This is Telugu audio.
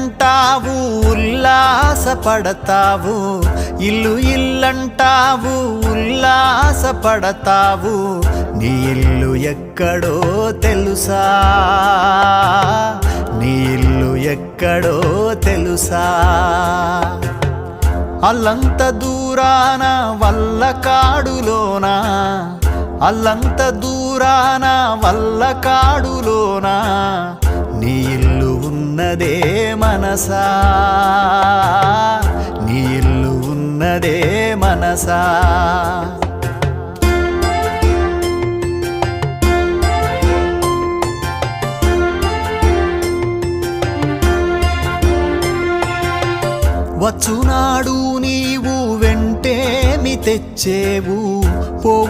అంటావు ఉల్లాసపడతావు, ఇల్లు ఇల్లంటావు ఉల్లాసపడతావు, నీ ఇల్లు ఎక్కడో తెలుసా, నీ ఇల్లు ఎక్కడో తెలుసా. అల్లంత దూరాన వల్లకాడులోన, అల్లంత దూరాన వల్లకాడులోన, నీ ఇల్లు ఉన్నదే మనసా, నీ ఇల్లు ఉన్నదే మనసా. వచ్చునాడు నీవు వెంటేమి తెచ్చేవు,